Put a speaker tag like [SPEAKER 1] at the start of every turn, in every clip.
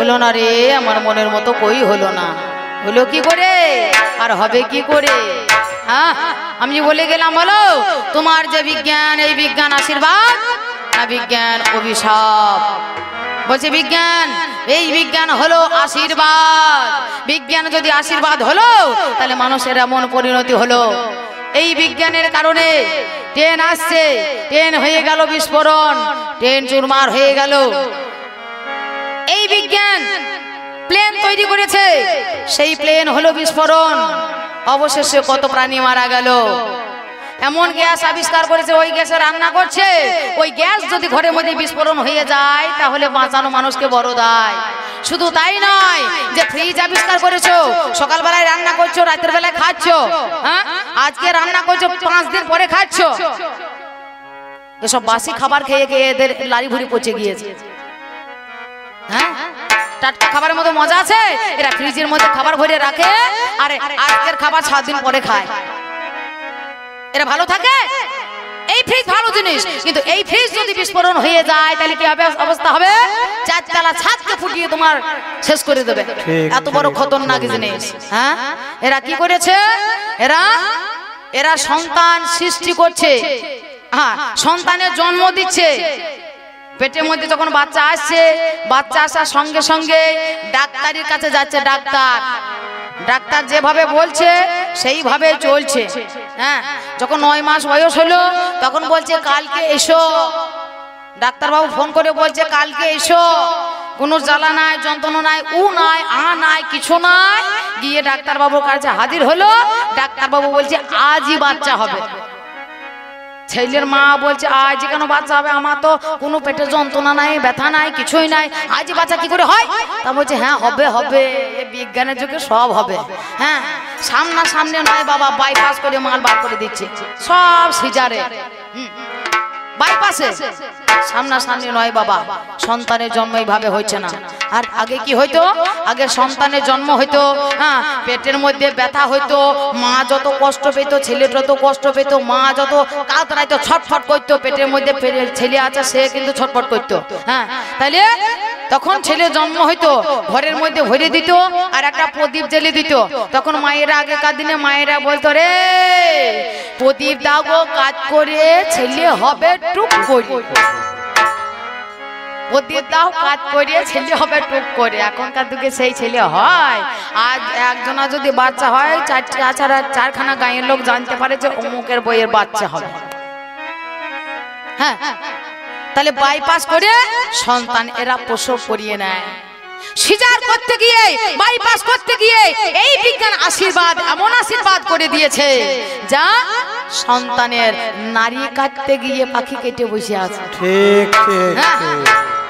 [SPEAKER 1] হলো না রে আমার মনের মতো কই হলো না। হলো কি করে আর হবে কি করে? হ্যাঁ আমি বলে গেলাম বলো তোমার যে বিজ্ঞান, এই বিজ্ঞান আশীর্বাদ না বিজ্ঞান অভিশাপ? বলছে বিজ্ঞান, এই বিজ্ঞান হলো আশীর্বাদ। বিজ্ঞান যদি আশীর্বাদ হলো তাহলে মানুষের এমন পরিণতি হলো। এই বিজ্ঞানের কারণে ট্রেন আসছে, ট্রেন হয়ে গেল বিস্ফোরণ, ট্রেন চুরমার হয়ে গেল। এই বিজ্ঞান প্লেন তৈরি করেছে, সেই প্লেন হলো বিস্ফোরণ, অবশেষে কত প্রাণী মারা গেল। এমন গ্যাস আবিষ্কার করেছে, ওই গ্যাসে রান্না করছে, ওই গ্যাস যদি ঘরের মধ্যে বিস্ফোরণ হয়ে যায় তাহলে বাঁচানো মানুষকে বড় দায়। শুধু তাই নয় যে ফ্রিজ আবিষ্কার করেছো, সকালবেলায় রান্না করছো, রাতের বেলায় খাচ্ছ, হ্যাঁ আজকে রান্না করছো 5 দিন পরে খাচ্ছ। এসব বাসি খাবার খেয়ে খেয়ে এদের লারি ভুড়ি পচে গিয়েছে। হ্যাঁ টাটকা খাবারের মধ্যে মজা আছে, এরা ফ্রিজের মধ্যে খাবার ভরে রাখে আর আজকের খাবার 7 দিন পরে খায়। এরা ভালো থাকে? এই ফ্রিজ ভালো জিনিস, কিন্তু এই ফ্রিজ যদি বিস্ফোরণ হয়ে যায় তাহলে কি হবে অবস্থা হবে? 4 তলা ছাদকে ফুটিয়ে তোমার শেষ করে দেবে। এত বড় খতরনাক জিনিস। হ্যাঁ এরা কি করেছে? এরা সন্তান সৃষ্টি করছে, হ্যাঁ সন্তানের জন্ম দিচ্ছে। পেটের মধ্যে যখন বাচ্চা আসছে, বাচ্চা আসার সঙ্গে সঙ্গে ডাক্তারের কাছে যাচ্ছে। ডাক্তার যেভাবে বলছে সেইভাবে চলছে। হ্যাঁ যখন 9 মাস বয়স হলো তখন বলছে কালকে এসো। ডাক্তারবাবু ফোন করে বলছে কালকে এসো, কোনো জ্বালা নাই, যন্ত্রণা নাই, নাই নাই কিছু নাই। গিয়ে ডাক্তারবাবুর কাছে হাজির হলো। ডাক্তারবাবু বলছে আজই বাচ্চা হবে। ছেলের মা বলছে আজ কেন বাচ্চা হবে? আমার তো কোনো পেটে যন্ত্রণা নাই, ব্যথা নাই, কিছুই নাই, আজ বাচ্চা কি করে হয়? তা বলছে হ্যাঁ হবে হবে, বিজ্ঞানের যুগে সব হবে। হ্যাঁ সামনে নয় বাবা, বাইপাস করে মাল বার করে দিচ্ছে, সব সিজারে বাইপাসে, সামনাসামনি নয় বাবা। সন্তানের জন্ম এইভাবে হচ্ছে না। আর আগে কি হইতো? আগে সন্তানের জন্ম হইতো, হ্যাঁ পেটের মধ্যে ব্যথা হইতো, মা যত কষ্ট পেত, ছেলে যত কষ্ট পেত, মা যত কাতরাইতো, ছটফট করতো। পেটের মধ্যে ছেলে আছে, সে কিন্তু ছটফট করতো। হ্যাঁ তাইলে তখন ছেলে জন্ম হইতো, ঘরের মধ্যে ভরে দিত আর একটা প্রদীপ জ্বেলে দিত। তখন মায়েরা, আগেকার দিনে মায়েরা বলতো রে প্রদীপ দাও গো, কাজ করে ছেলে হবে টুক করে, প্রদীপ দাও কাজ করে ছেলে হবে টুক করে। এখনকার যুগে সেই ছেলে হয়? আজ একজনা যদি বাচ্চা হয়, 4খানা গাঁয়ের লোক জানতে পারে যে অমুকের বইয়ের বাচ্চা হবে। হ্যাঁ তাহলে বাইপাস করে সন্তান এরা প্রসব করিয়ে নেয়। সিজার করতে গিয়ে, বাইপাস করতে গিয়ে এই বিজ্ঞান আশীর্বাদ এমন আশীর্বাদ করে দিয়েছে যা সন্তানের নারী কাটতে গিয়ে পাখি কেটে বসে আছে। ঠিক ঠিক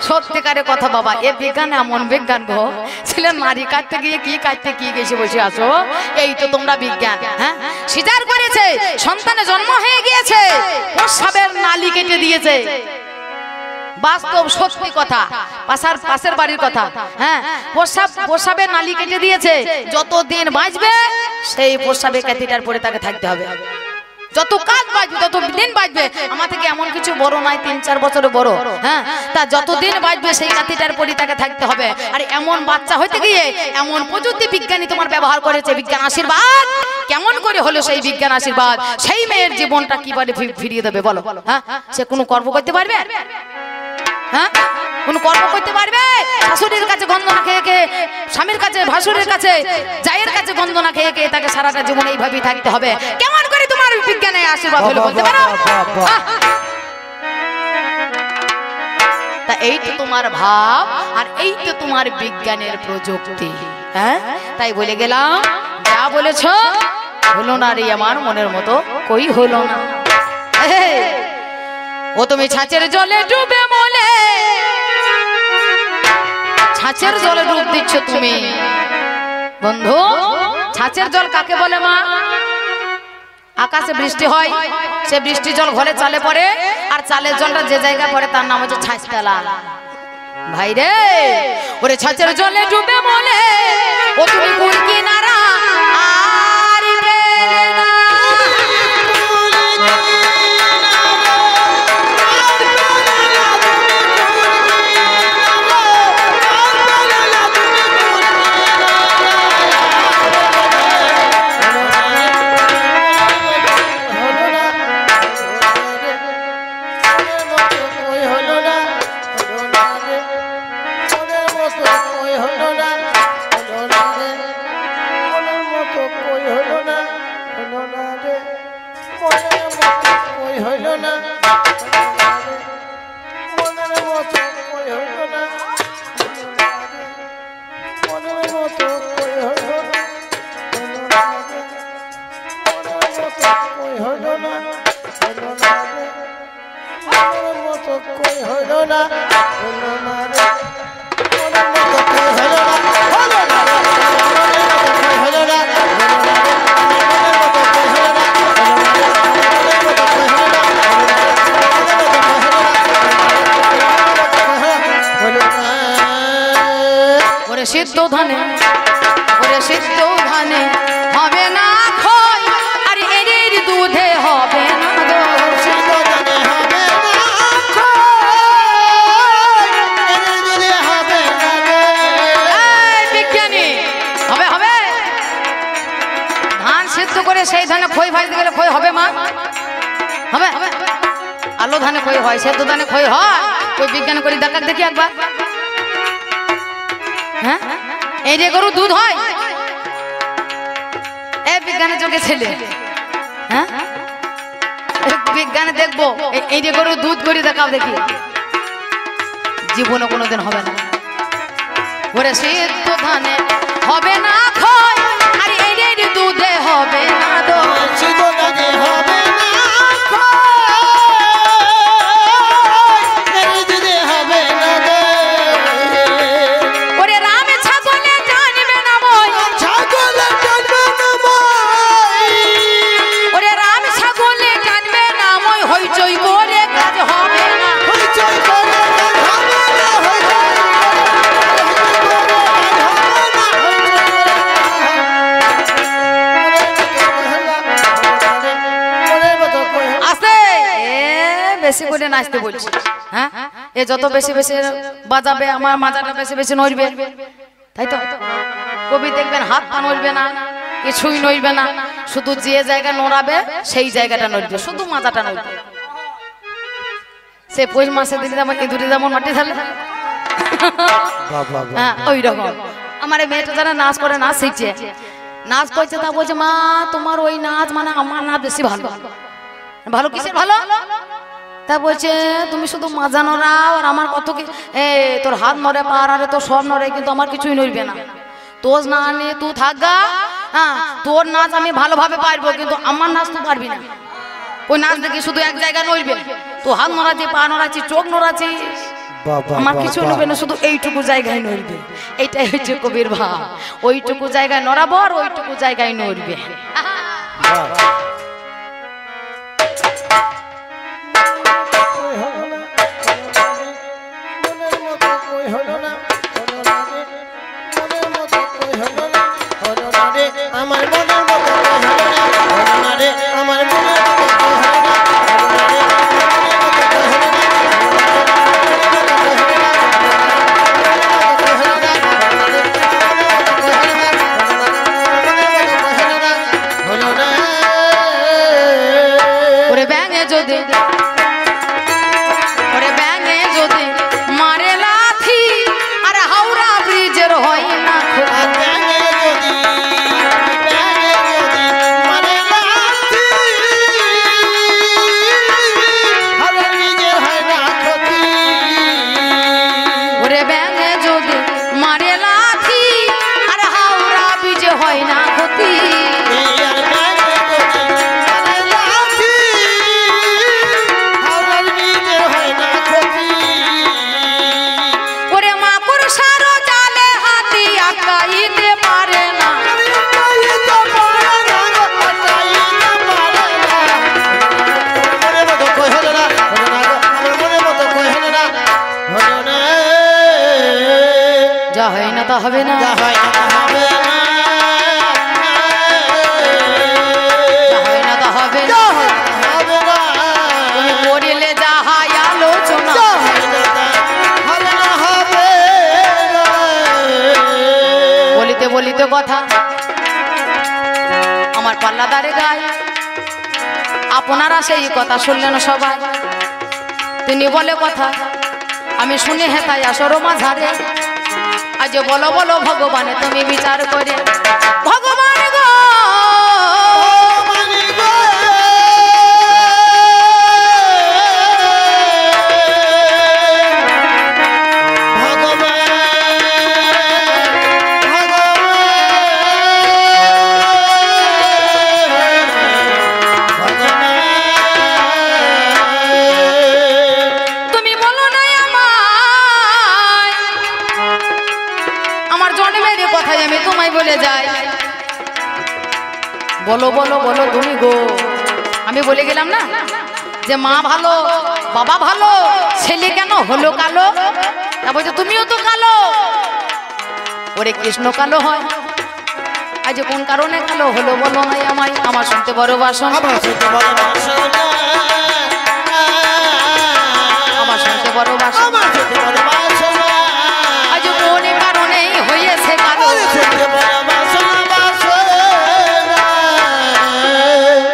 [SPEAKER 1] সত্যিকারের কথা বাবা, এ বিজ্ঞান এমন বিজ্ঞান গো, ছেলের নারী কাটতে গিয়ে কি কাটতে কি গেছে বসে আছো, এই তো তোমরা বিজ্ঞান। হ্যাঁ সিজার করেছে, সন্তানের জন্ম হয়ে গিয়েছে, প্রস্রাবের নালী কেটে দিয়েছে। বাস্তব সত্যি কথা, পাশের বাড়ির কথা। হ্যাঁ প্রস্রাবের নালী কেটে দিয়েছে। যতদিন বাঁচবে সেই প্রস্রাবে ক্যাথিটার পরে তাকে থাকতে হবে। যত কাজ বাঁচবে, তত দিন বাঁচবে। আমার থেকে এমন কিছু বড় নয়, 3-4 বছরে বড়। হ্যাঁ তা যতদিন বাঁচবে সেই ক্যাথিটার পরে তাকে থাকতে হবে। আর এমন বাচ্চা হইতে গিয়ে এমন প্রযুক্তি বিজ্ঞানী তোমার ব্যবহার করেছে। বিজ্ঞান আশীর্বাদ কেমন করে হলো সেই বিজ্ঞান আশীর্বাদ? সেই মেয়ের জীবনটা কিভাবে ফিরিয়ে দেবে বলো? হ্যাঁ সে কোনো কর্ম করতে পারবে? হ্যাঁ কোন কর্ম করতে পারবে? শাশুড়ির কাছে গন্ধনা খেয়ে খেয়ে, স্বামীর কাছে, ভাসুরের কাছে, জায়ের কাছে গন্ধনা খেয়ে খেয়ে তাকে সারাটা জীবন এইভাবেই থাকতে হবে। কেমন করে তোমার বিজ্ঞানের আশীর্বাদ হলো বলতে পারো? তা এই তো তোমার ভাব, আর এই তো তোমার বিজ্ঞানের প্রযুক্তি। হ্যাঁ তাই বলে গেলাম, যা বলেছ হলো না রে আমার মনের মতো কই হলো না। ও তুমি ছাঁচের জলে ডুবে মলে, ছাঁচের জলে ডুব দিচ্ছ তুমি বন্ধু। ছাঁচের জল কাকে বলে মা? আকাশে বৃষ্টি হয়, সে বৃষ্টির জল ঘরে চালে পড়ে, আর চালের জলটা যে জায়গায় পড়ে তার নাম হচ্ছে ছাঁচতলা। ভাই রে ওরে ছাঁচের জলে ডুবে মলে, ও তুমি কোন কিনারা আর পেলে না। ওরে সিদ্ধ ধানে ওরে সিদ্ধ ধানে হবে না খই আর এর দুধে হবে না দই
[SPEAKER 2] সিদ্ধ ধানে হবে না খই এর দুধে হবে না দই
[SPEAKER 1] বিজ্ঞানী হবে হবে ধান সিদ্ধ করে সেই ধানে খই ভাজতে গেলে খই হবে মা হবে হবে আলো ধানে খই হয় সেদ্ধ ধানে খই হয় ওই বিজ্ঞান করে দেখা দেখি একবার হ্যাঁ এই যে গরু দুধ হয় এ বিজ্ঞানের চোখে ছেলে হ্যাঁ বিজ্ঞানে দেখবো এই যে গরু দুধ করে দেখাও দেখি জীবনে কোনোদিন হবে না ওরে সিদ্ধ ধানে হবে না খই আর এর দুধে হবে না দই
[SPEAKER 2] সিদ্ধ ধানে হবে না খই এর দুধে হবে না দই
[SPEAKER 1] ওরে রাম ছাগলে জানবে না মই
[SPEAKER 2] ছাগলে জানবে না মই
[SPEAKER 1] ওরে রাম ছাগলে জানবে না মই হইচই করে কাজ হবে না
[SPEAKER 2] হইচই করে কাজ হবে না হইচই
[SPEAKER 1] আস্তে বেশি করে নাচতে বলছি হ্যাঁ এ যত বেশি বেশি বাজাবে আমার মাজাটা বেশি বেশি নড়বে তাই তো কবি দেখবেন হাত পা নড়বে না কিছুই নড়বে না শুধু যে জায়গা নড়াবে সেই জায়গাটা নড়বে শুধু মাজাটা নড়বে সে পৌষ মাসে দিন যেমন ইঁদুরে যেমন মাটি ঢালে হ্যাঁ ওই রকম আমার এই মেয়েটা যারা নাচ করে নাচ শিখছে নাচ করছে তা বলছে মা তোমার ওই নাচ মানে আমার নাচ বেশি ভালো ভালো কিসের ভালো তা বলছে তুমি শুধু মাজা নড়াও আর আমার কত কি তোর হাত নড়ে পা নড়ে তোর সব নড়ে কিন্তু আমার কিছুই নড়বে না তোর না নিয়ে তুই থাকগা হ্যাঁ তোর নাচ আমি ভালোভাবে পারবো কিন্তু আমার নাচ তুই পারবি না ওই নাচ দেখি শুধু এক জায়গায় নড়বে তো হাত নড়াচ্ছি পা নড়াচ্ছি চোখ নড়াচ্ছি আমার কিছু নড়বে না শুধু এইটুকু জায়গায় নড়বে এইটাই হচ্ছে কবির ভাব ওইটুকু জায়গায় নড়াবো আর ওইটুকু জায়গায় নড়বে
[SPEAKER 2] আমার মনের মতো হলো না রে আমার মনের
[SPEAKER 1] ওরে ব্যাঙে যদি ওরে ব্যাঙে যদি মারে লাথি আর হাওড়া ব্রিজের হয় না ওরে ব্যাঙে যদি মারে লাথি আর হাওড়া ব্রিজে হয় না ক্ষতি ওরে মাকুর সারো জালে হাতি আকাইতে পারে না যা হয় না তা হবে না যা হয় না তা হবে না তুমি পড়িলে যাহাই আলোচনা বলিতে বলিতে কথা আমার পাল্লাদারে গায় আপনারা সেই কথা শুনলেন সবাই তিনি বলে কথা আমি শুনে হেতাই আসর মাঝারে আজ বলো বলো ভগবানে তুমি বিচার করে ভগবান গো বলে যাই বলো বলো বলো তুমি গো আমি বলে গেলাম না যে মা ভালো বাবা ভালো ছেলে কেন হলো কালো তা বলছে তুমিও তো কালো ওরে কৃষ্ণ কালো হয়, আজ কোন কারণে কালো হলো বলো নাই আমায়, আমার শুনতে বড় বাসন,
[SPEAKER 2] আমার শুনতে বড় বাসনা,
[SPEAKER 1] আমার শুনতে বড় বাসন,
[SPEAKER 2] আমার শুনতে বড় বাসনা,
[SPEAKER 1] আজ কোন কারণে হয়েছে কালো,
[SPEAKER 2] শুনতে বড় বাসনা, বাসনা।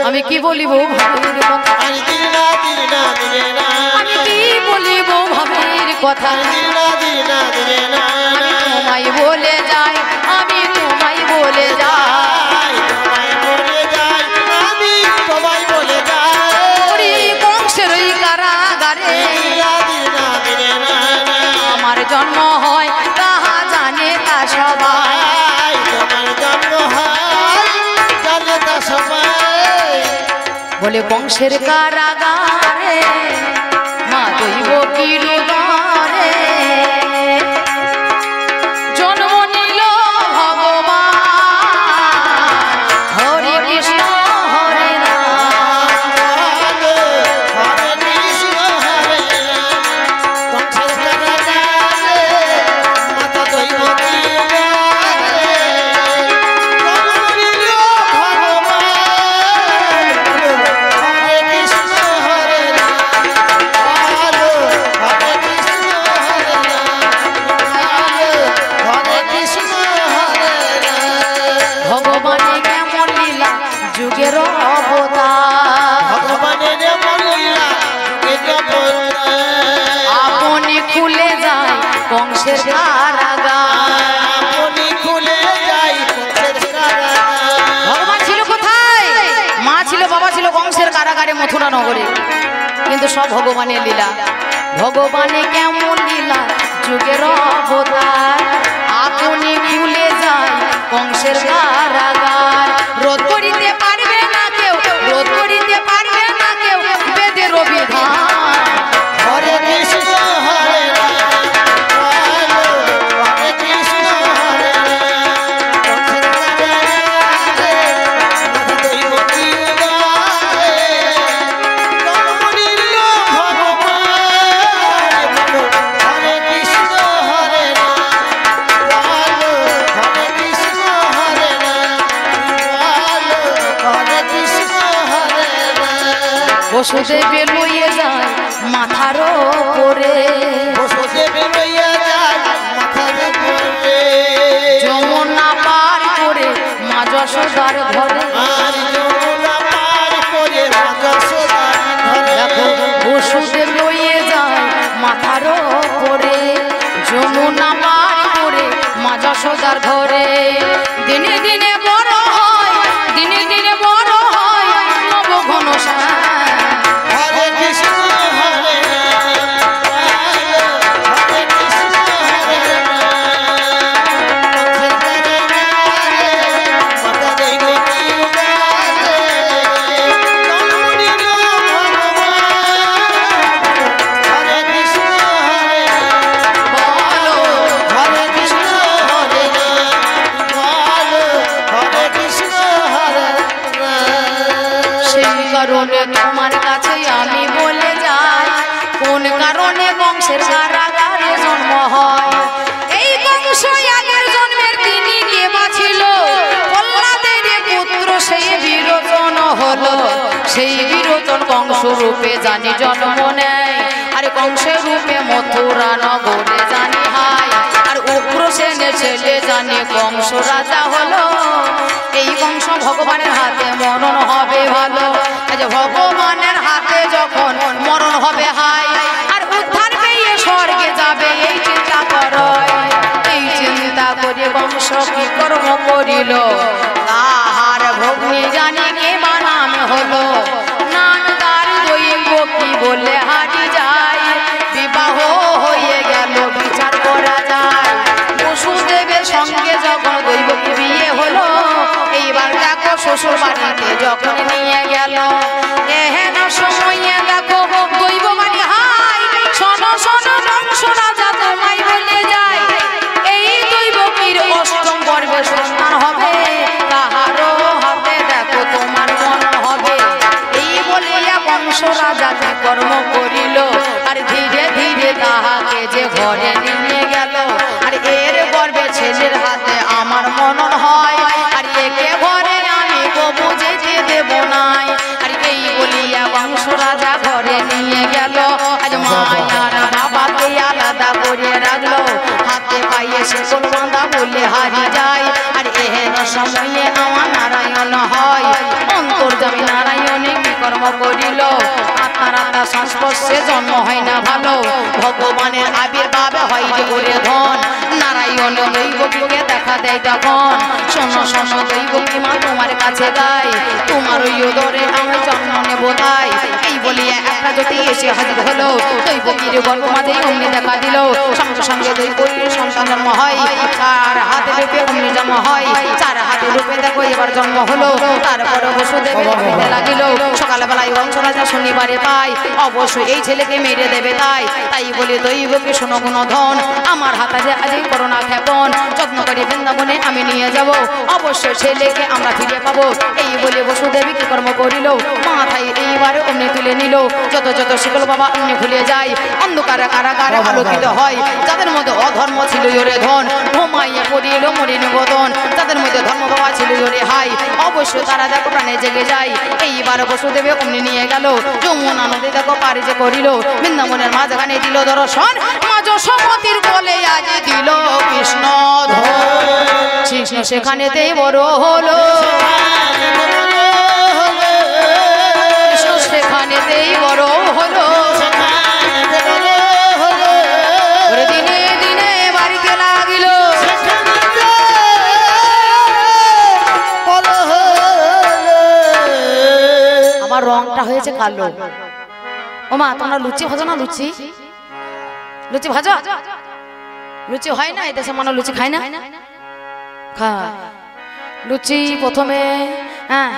[SPEAKER 1] আমি কি বলিব ভাবের কথা,
[SPEAKER 2] আরে দিনা দিনা দিনা,
[SPEAKER 1] আমি কি বলিব ভাবের কথা,
[SPEAKER 2] দিনা দিনা দিনা,
[SPEAKER 1] আমি তোমায় বলে যাই, আমি তোমায় বলে যাই,
[SPEAKER 2] তোমায় বলে যাই, আমি তোমায় বলে যাই,
[SPEAKER 1] ওরে বংশের ওই কারাগারে
[SPEAKER 2] দিনা দিনা দিনা,
[SPEAKER 1] আমার জন্ম হয় তাহা জানে তা সবাই,
[SPEAKER 2] তোমার জন্ম হয় জানে তা সবাই,
[SPEAKER 1] বলে বংশের কারাগারে মা দৈব কিরুদারে জন্ম নিল ভগবান, হরে কৃষ্ণ হরে রাম,
[SPEAKER 2] হরে কৃষ্ণ হরে রাম, কংসের কারাগারে মাতা দৈবকী গারে, জন্ম নিল ভগবান, হরে কৃষ্ণ হরে রাম, হরে কৃষ্ণ হরে রাম, হরে কৃষ্ণ হরে রাম।
[SPEAKER 1] ভগবানে কেমন লীলা যুগের অবতার,
[SPEAKER 2] ভগবানের এমন লীলা যুগে অবতার,
[SPEAKER 1] আপনি খুলে যায় কংসের কারাগার,
[SPEAKER 2] আপনি খুলে যাই কংসের কারাগার।
[SPEAKER 1] ভগবান ছিল কোথায়? মা ছিল, বাবা ছিল কংসের কারাগারে মথুরা নগরে, কিন্তু সব ভগবানের লীলা, ভগবানে কেমন লীলা যুগের অবতার, আপনি খুলে যায় কংসের কারাগার, রোধ করিতে পারবে না কেউ, রোধ করিতে পারবে না কেউ বেদের বিধান,
[SPEAKER 2] হরে কৃষ্ণ হরে রাম, হরে কৃষ্ণ হরে রাম, কংসের কারাগারে মাতা দৈবকী গারে, জন্ম নিল ভগবান, হরে কৃষ্ণ হরে রাম, হরে কৃষ্ণ হরে রাম, হরে কৃষ্ণ হরে রাম।
[SPEAKER 1] বসুদেবে লইয়ে যায় মাথার ওপরে,
[SPEAKER 2] বসুদেবে লইয়া যায় মাথার উপরে,
[SPEAKER 1] যমুনা পার করে মা যশোদার ঘরে,
[SPEAKER 2] আর যমুনা পার করে যশোদার
[SPEAKER 1] দেখো
[SPEAKER 2] ঘরে,
[SPEAKER 1] বসুদেব লইয়ে যায় মাথার ওপরে, যমুনা পার করে মা যশোদার ঘরে, দিনে দিনে বড় হয়, দিনে দিনে বড় হয় নব ঘনশ্যাম,
[SPEAKER 2] হরে কৃষ্ণ হরে রাম, হরে কৃষ্ণ হরে রাম, মাতা দৈবকী গারে, জন্ম নিল ভগবান, হরে কৃষ্ণ হরে রাম,
[SPEAKER 1] বলো
[SPEAKER 2] হরে কৃষ্ণ হরে রাম, হরে কৃষ্ণ হরে রাম।
[SPEAKER 1] সেই কারণে তোমার কাছে আমি বলে যাই, কোন কারণে বংশের কারাগারে জন্ম হয়, এই বংশ আগের জন্মের তিনি কে বাছিল, প্রহ্লাদের পুত্র সেই বিরোচন হলো, সেই বিরোচন কংস রূপে জানি জন্ম নেয়, আর কংসের রূপে মথুরা নগরে জানি হায়, আর উগ্রসেনের ছেলে জানি কংস রাজা হলো, এই বংশ ভগবানের হাতে মরণ হবে ভালো, আজ ভগবানের হাতে যখন মরণ হবে হায়, আর উদ্ধার পেয়ে স্বর্গে যাবে এই চিন্তা করো, এই চিন্তা করে বংশ কি কর্ম করিল, তাহার ভগ্নি জানি কে বানাম হলো, নান তার দৈব কি বলে হারি যায়, বিবাহ হয়ে গেল বিচার করা যায়, বসুদেবের সঙ্গে যখন দৈব কি বিয়ে হলো, এইবার দেখো শ্বশুর বাড়িতে যখন নিয়ে গেল, এহেন সময়ে দেখো দৈব বাড়ি হাই, শোনো শোনো বংশ রাজা তোমায় বলে যায়, এই দৈবকীর অষ্টম পর্বে সন্তান হবে, তাহারও হাতে দেখো তোমার মন হবে, এই বলিয়া বংশ রাজা কর্ম করিল, আর ধীরে ধীরে তাহাকে যে ঘরে নিয়ে গেল, আর এর গর্বে ছেলের হাত শিকল বাঁধা বলে হারি যায় আর এহেন সময়ে আমার নারায়ণ হয় অন্তর্যামী নারায়ণে কি কর্ম করিল আত্মার আত্মা সংস্পর্শে জন্ম হয় না ভালো ভগবানের আবির্ভাব হয় যে ওরে ধন নারায়ণ দৈবকীকে দেখা দেয় তখন শোনো শোনো দৈবকী মা তোমার কাছে গাই তোমার ওই উদরে আমি জন্ম নেব তাই এই বলিয়া একটা জ্যোতি এসে হাজির হলো দৈবকীর গর্ভ মাঝে অগ্নি দেখা দিল সঙ্গে সঙ্গে দৈবকীর সন্তান জন্ম হয় চার হাতে রূপে অগ্নি জন্ম হয় চার হাতে রূপে দেখো এবার জন্ম হলো তারপরে বসুদেবের দিতে লাগিল সকালবেলায় বংশরাজা শনিবারে পায় অবশ্যই এই ছেলেকে মেরে দেবে তাই তাই বলে দৈবকী শোনো গুণধন আমার হাতে যে আজই করোনা ক্ষেপণ যত্ন করে বৃন্দাবনে আমি নিয়ে যাব অবশ্যই ছেলেকে আমরা ফিরে পাবো এই বলে বসুদেবী কি কর্ম করিল মাথায় এইবারে অমনি তুলে নিল যত যত শিকল বাবা অমনি ভুলে যায় অন্ধকারে কারাগারে আলোকিত হয় যাদের মধ্যে অধর্ম ছিল ওরে ধন ঘুমাইয়া পড়িল মরিন বদন যাদের মধ্যে ধর্ম বাবা ছিল ওরে হাই অবশ্যই তারা দেখো প্রাণে জেগে যায় এইবার বসুদেবে অমনি নিয়ে গেল যমুনা নদী দেখো পারি যে করিল বৃন্দাবনের মাঝখানে দিল দর্শন মা যশোমতীর কোলে আজ দিল কৃষ্ণ কৃষ্ণ সেখানেতেই বড় হলো কৃষ্ণ সেখানেতেই বড় হলো দিনে দিনে বাড়িতে লাগিল আমার রংটা হয়েছে কালো ও মা তোমরা লুচি ভাজো না লুচি লুচি ভাজো লুচি হয় না এদেশে মানুষ লুচি খায় না খায় লুচি প্রথমে হ্যাঁ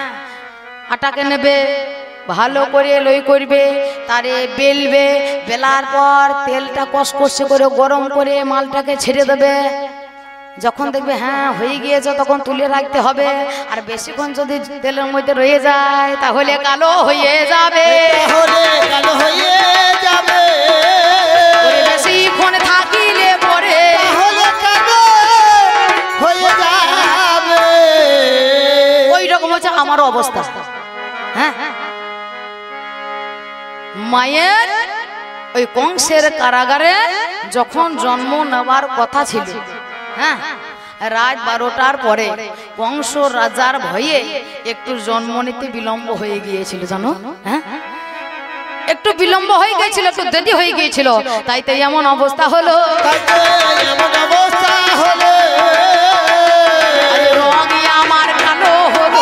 [SPEAKER 1] আটাকে নেবে ভালো করে লই করবে তারে বেলবে বেলার পর তেলটা কষকষে করে গরম করে মালটাকে ছেড়ে দেবে যখন দেখবে হ্যাঁ হয়ে গিয়েছে তখন তুলে রাখতে হবে আর বেশিক্ষণ যদি তেলের মধ্যে রয়ে যায় তাহলে কালো হয়ে যাবে বেশিক্ষণ থাকিলে পরে ওই রকম হচ্ছে আমারও অবস্থা হ্যাঁ মায়ের ওই কংসের কারাগারে যখন জন্ম নেওয়ার কথা ছিল হ্যাঁ রাত 12টার পরে কংস রাজার ভয়ে একটু জন্ম নিতে বিলম্ব হয়ে গিয়েছিল জানো হ্যাঁ একটু বিলম্ব হয়ে গিয়েছিল একটু দেরি হয়ে গিয়েছিল তাই তাই এমন অবস্থা হলো রঙই আমার কালো হলো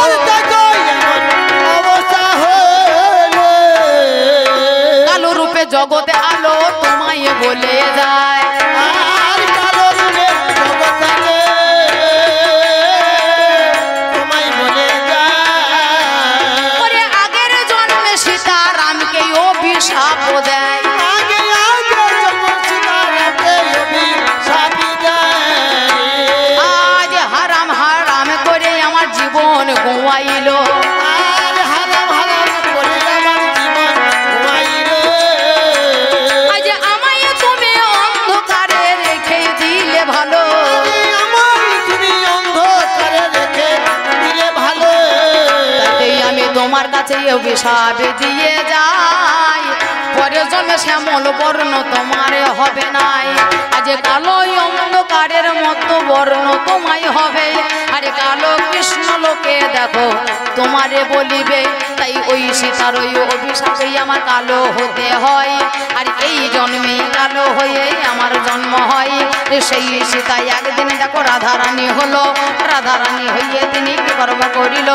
[SPEAKER 1] কালো রূপে জগতে আলো তোমায় বলে যায় আজ হারাম হারাম করে আমার জীবন গোয়াইল আজ আমায় তুমি অন্ধকারে রেখে দিলে ভালো তাই আমি তোমার কাছে অভিশাপ দিয়ে যাই পরে জন্মে শ্যামল বর্ণ তোমার হবে নাই আজ কালো অন্ধকারের মতো বর্ণ তোমায় হবে আরে কালো কৃষ্ণ লোকে দেখো তোমারে বলিবে তাই ওই সীতার ওই অভিশাপেই আমার কালো হতে হয় আর এই জন্মে কালো হয়ে আমার জন্ম হয় সেই সীতা একদিন দেখো রাধারানী হলো রাধারানী হইয়ে তিনি কি কর্ম করিল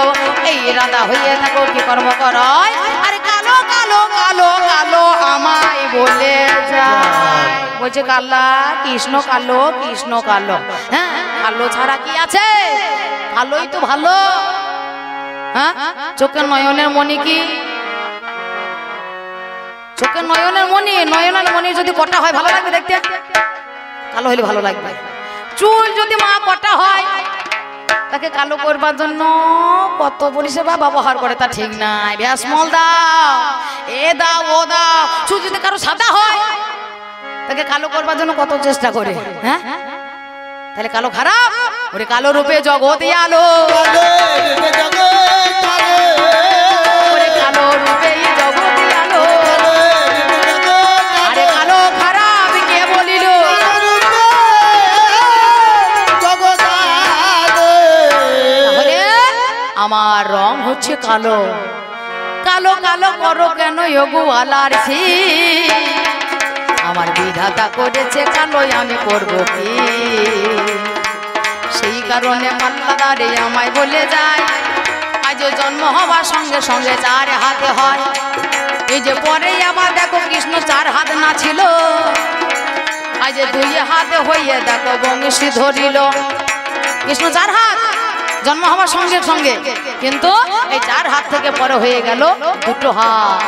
[SPEAKER 1] এই রাধা হইয়ে দেখো কি কর্ম করায় আরে কালো কালো কালো কালো আমায় বলে যায় বলছে কালা কৃষ্ণ কালো হ্যাঁ কালো ছাড়া কি আছে কালোই তো ভালো হ্যাঁ চোখের নয়নের মণি কি চোখের নয়নের মণি যদি কটা হয় ভালো লাগবে দেখতে কালো হলে ভালো লাগবে চুল যদি মা কটা হয় তাকে কালো করবার জন্য কত পরিষেবা ব্যবহার করে তা ঠিক নাই ব্যাসমল দাও এ দাও ও দাও চুল যদি কারো সাদা হয় তাকে কালো করবার জন্য কত চেষ্টা করে হ্যাঁ তাহলে কালো খারাপ ওরে কালো রূপে জগতে আলো ওরে কালো রূপে জগতে আলো আরে কালো খারাপ কে বলিল আমার রং হচ্ছে কালো। কালো কালো করো কেন যোগওয়ালার ছি, আমার বিধাতা করেছে কালো, আমি করব কি? সেই কারণে মাল্লাদারে আমায় বলে যায়, আজ জন্ম হবার সঙ্গে সঙ্গে 4 হাতে হয়। এই যে পরে আবার দেখো কৃষ্ণ 4 হাত না ছিল, আজ 2 হাতে হইয়ে দেখো বংশী ধরিল। কৃষ্ণ 4 হাত জন্ম হবার সঙ্গে সঙ্গে, কিন্তু এই 4 হাত থেকে পরে হয়ে গেল 2 হাত।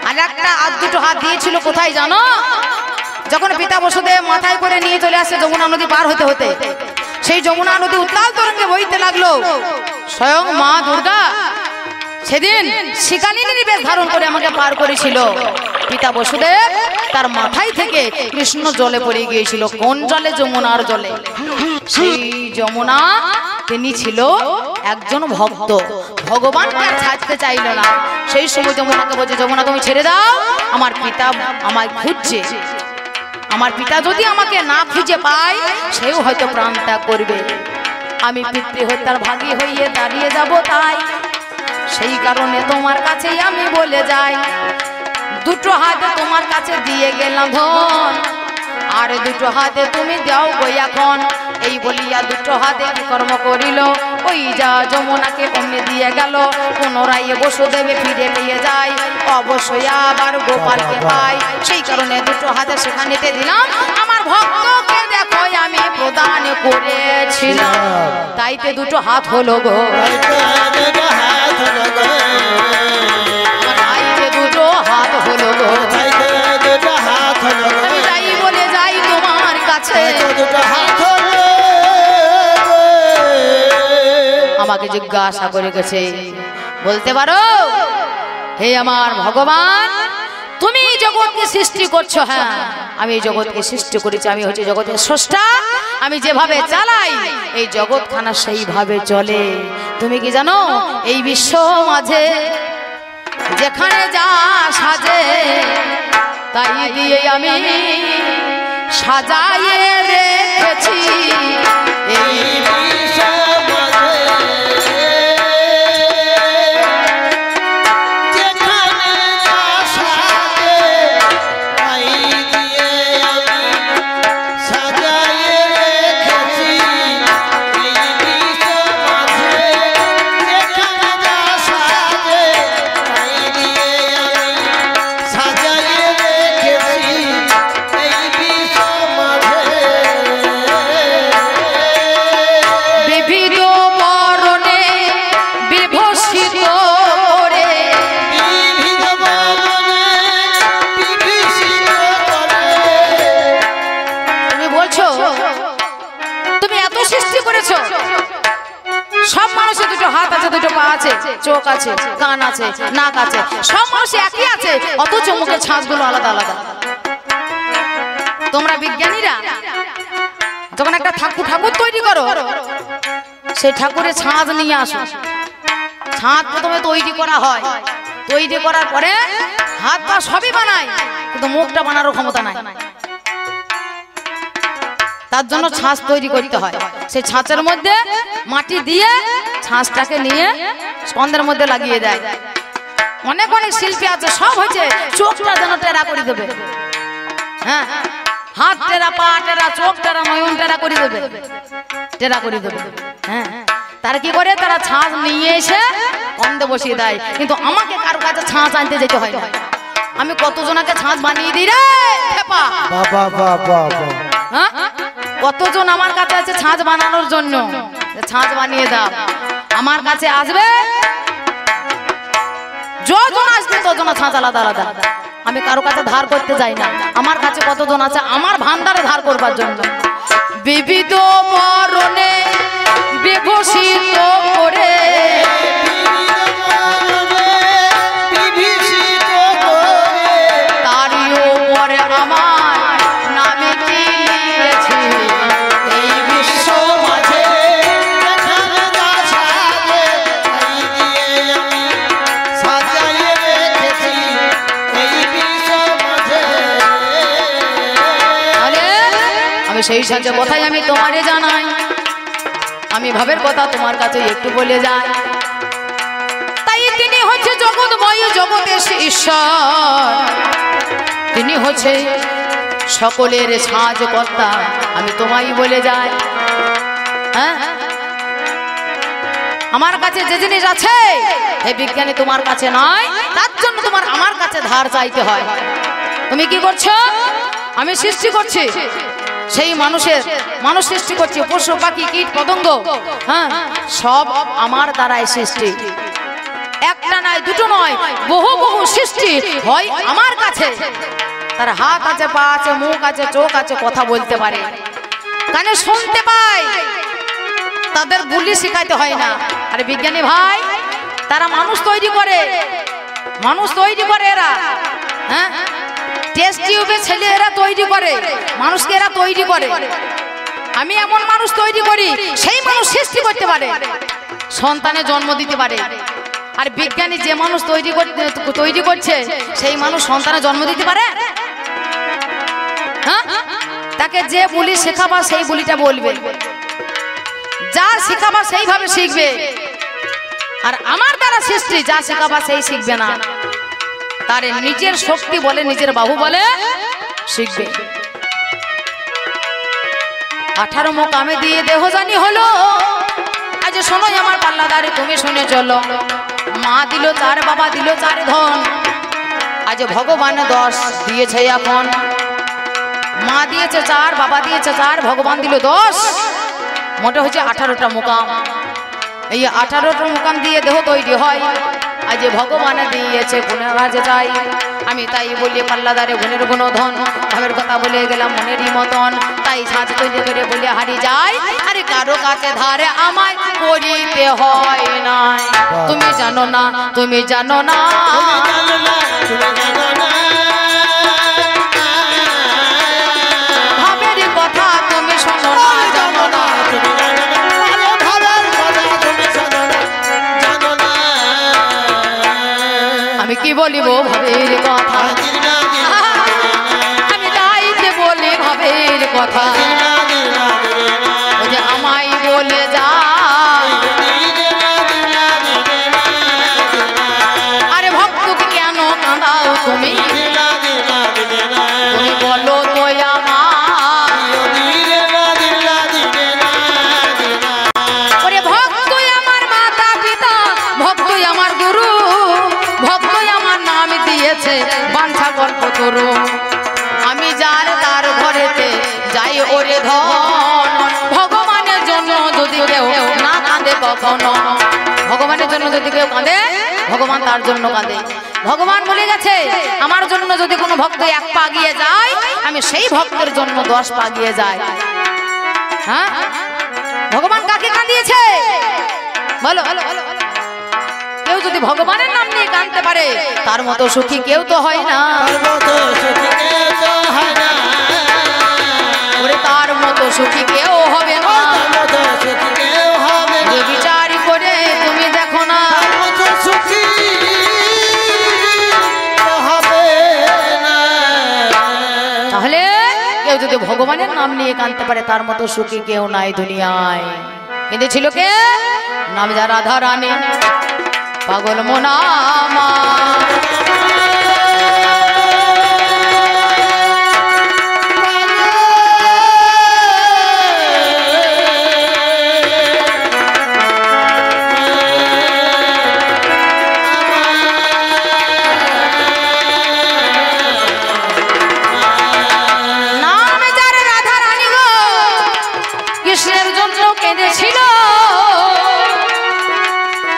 [SPEAKER 1] আর একটা আর 2 হাত দিয়েছিল কোথায় জানো? যখন পিতা বসুদেব মাথায় করে নিয়ে চলে আসে যমুনা নদী পার হতে হতে, সেই যমুনা নদী উত্তাল তরঙ্গে বইতে লাগলো। স্বয়ং মা দুর্গা সেদিন শিকালিনীর বেশ ধারণ করে আমাকে পার করেছিল। পিতা বসুদেব তার মাথায় থেকে কৃষ্ণ জলে পড়ে গিয়েছিল। কোন জলে? যমুনার জলে। সেই যমুনা তিনি ছিল একজন ভক্ত, ভগবানকে আর ছাড়তে চাইল না। সেই সময় যমুনাকে বলছে, যমুনা তুমি ছেড়ে দাও, আমার পিতা আমায় খুঁজছে। আমার পিতা যদি আমাকে না খুঁজে পায়, সেও হয়তো প্রাণ ত্যাগ করবে। আমি পিতৃ হত্যার ভাগী হইয়ে দাঁড়িয়ে যাব, তাই সেই কারণে তোমার কাছেই আমি বলে যাই, 2 হাতে তোমার কাছে দিয়ে গেলাম ধন, আর 2 হাতে তুমি দাও গো এখন। এই বলিয়া 2 হাতে কর্ম করিল, ওই যা যমুনাকে অমনি দিয়ে গেল। পুনরায় বসুদেবে ফিরে পেয়ে যায়, অবশ্যই আবার গোপালকে পাই। সেই কারণে 2 হাতে সেখানেতে দিলাম, আমার ভক্তকে দেখো আমি প্রদান করেছিলাম। তাইতে 2 হাত হলো গো, তাইতে 2 হাত হলো গো। আমি যাই বলে যাই তোমার কাছে, আমাকে জিজ্ঞাসা করে গেছে, বলতে পারো হে আমার ভগবান, তুমি জগৎকে সৃষ্টি করছো? হ্যাঁ, আমি এই জগৎকে সৃষ্টি করেছি, আমি হচ্ছে জগতের স্রষ্টা। আমি যেভাবে চালাই এই জগৎখানা সেইভাবে চলে। তুমি কি জানো এই বিশ্ব মাঝে যেখানে যা সাজে, তাই দিয়ে আমি সাজাইয়ে রেখেছি। এই সব মানুষের 2 হাত আছে, 2 পা আছে, চোখ আছে, কান আছে, নাক আছে, সব মানুষ একই আছে, অথচ মুখের ছাঁচগুলো আলাদা আলাদা। তোমরা বিজ্ঞানীরা যখন একটা ঠাকুর তৈরি করো, সেই ঠাকুরের ছাঁচ নিয়ে আসো। ছাঁচ প্রথমে তৈরি করা হয়, তৈরি করার পরে হাত পা সবই বানায়, কিন্তু মুখটা বানানোর ক্ষমতা নাই। তার জন্য ছাঁচ তৈরি করতে হয়। সেই ছাঁচের মধ্যে মাটি দিয়ে ছাঁচটাকে নিয়ে স্কন্ধের মধ্যে লাগিয়ে দেয়। অনেক অনেক শিল্পী আছে, সব হয়েছে চোখটা যেন টেরা করে দেবে। হ্যাঁ, হাত টেরা, পা টেরা, চোখ টেরা, নয়ন টেরা করে দেবে, টেরা করে দেবে। হ্যাঁ, তারা কি করে? তারা ছাঁচ নিয়ে এসে স্কন্ধে বসিয়ে দেয়। কিন্তু আমাকে কারো কাছে ছাঁচ আনতে যেতে হয় না। আমি কতজনকে ছাঁচ বানিয়ে দিই রে খেপা। হ্যাঁ, কতজন আমার কাছে আছে ছাঁচ বানানোর জন্য, ছাঁচ বানিয়ে দাও। আমার কাছে আসবে যজন আসবে তজন ছাঁচ আলাদা আলাদা। আমি কারো কাছে ধার করতে যাই না। আমার কাছে কতজন আছে আমার ভান্ডারে ধার করবার জন্য। বিবিধ মরণে বিভূষিত করে, তারই উপরে আমার নামে দিয়েছি। এই বিশ্ব মাঝে আমি সেই সাথে কথাই আমি তোমারে জানাই, আমি ভাবের কথা তোমার কাছে একটু বলে যাই। তাই তিনি হচ্ছে জগৎময়, জগতের ঈশ্বর, তিনি হচ্ছে সকলের সাহায্যকর্তা। আমি তোমায় বলে যাই, হ্যাঁ, আমার কাছে যে জিনিস আছে হে বিজ্ঞানী তোমার কাছে নয়, তার জন্য তোমার আমার কাছে ধার চাইতে হয়। তুমি কি করছো? আমি সৃষ্টি করছি, সেই মানুষ সৃষ্টি করছি, পশু পাখি কীট পতঙ্গ, হ্যাঁ, সব আমার দ্বারাই সৃষ্টি। একটা নয়, দুটো নয়, বহু বহু সৃষ্টি হয় আমার কাছে। তার হাত আছে, পা আছে, মুখ আছে, চোখ আছে, কথা বলতে পারে, কানে শুনতে পায়, তাদের বুলি শেখাইতে হয় না। আরে বিজ্ঞানী ভাই, তারা মানুষ তৈরি করে, মানুষ তৈরি করে এরা, হ্যাঁ, টেস্ট টিউবে ছেলে এরা তৈরি করে, মানুষকে এরা তৈরি করে। আমি এমন মানুষ তৈরি করি, সেই মানুষ সৃষ্টি করতে পারে, সন্তানের জন্ম দিতে পারে। আর বিজ্ঞানী যে মানুষ তৈরি করছে, সেই মানুষ সন্তানের জন্ম দিতে পারে? হ্যাঁ, তাকে যে বুলি শেখাবা সেই বুলিটা বলবে, যা শেখাবা সেইভাবে শিখবে। আর আমার দ্বারা সৃষ্টি, যা শেখাবা সেই শিখবে না, তার নিজের শক্তি বলে, নিজের বাহু বলে শিখবে। 18 মোকামে দিয়ে দেহ জানি হলো। আজ শোনো আমার পাল্লাদারে, তুমি শুনে চলো। মা দিল 4, বাবা দিল 4 ধন। আজ ভগবান 10 দিয়েছে এখন। মা দিয়েছে 4, বাবা দিয়েছে 4, ভগবান দিল 10, মোটে হচ্ছে 18টা মোকাম। এই 18টা মোকাম দিয়ে দেহ তৈরি হয়। আজ ভগবান দিয়েছে গুণের রাজে চাই। আমি তাই বলি পাল্লাদারে গুণের গুণ ধন, ভাবের কথা বলে গেলাম মনেরই মতন। তাই সাজ তৈরি করে বলে হারি যায়, আরে কারো কাছে ধারে আমায় করিতে হয় না। তুমি জানো না, তুমি জানো না, ভাবের কথা তুমি শোনো না, জানো না, আমি কি বলিব ভাবের কথা, আমি যাইতে বলি ভাবের কথা। ওই যে আমায় বলে যায়, আরে ভক্তকে কেন কাঁদাও তুমি, তুমি বলো তো আমার, ওরে ভক্তই আমার মাতা পিতা, ভক্তই আমার গুরু, ভক্তই আমার নাম দিয়েছে বাঞ্ছা গল্প তরু। আমি যার তার ঘরেতে যাই ওরে ধন, ভগবানের জন্য যদি কেউ না কাঁদে কখনো, ভগবানের জন্য যদি কেউ কাঁদে, ভগবান তার জন্য কাঁদে। ভগবান বলে গেছে, আমার জন্য যদি কোনো ভক্ত 1 পা এগিয়ে যায়, আমি সেই ভক্তের জন্য 10 পা এগিয়ে যাই। হ্যাঁ, ভগবান কাকে কাঁদিয়েছে বলো? কেউ যদি ভগবানের নাম নিয়ে কাঁদতে পারে, তার মতো সুখী কেউ তো হয় না, ওরে তার মতো সুখী কেউ হবে না। বিচার করে তুমি দেখো না, তাহলে কেউ যদি ভগবানের নাম নিয়ে কাঁদতে পারে, তার মতো সুখী কেউ নাই দুনিয়ায়। কিন্তু ছিল কে? নাম যা রাধা রানী, পাগল মোনামা। কৃষ্ণের জন্য কেঁদেছিল,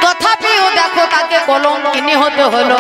[SPEAKER 1] তথাপিও দেখো তাকে কলঙ্কিনী হতে হলো।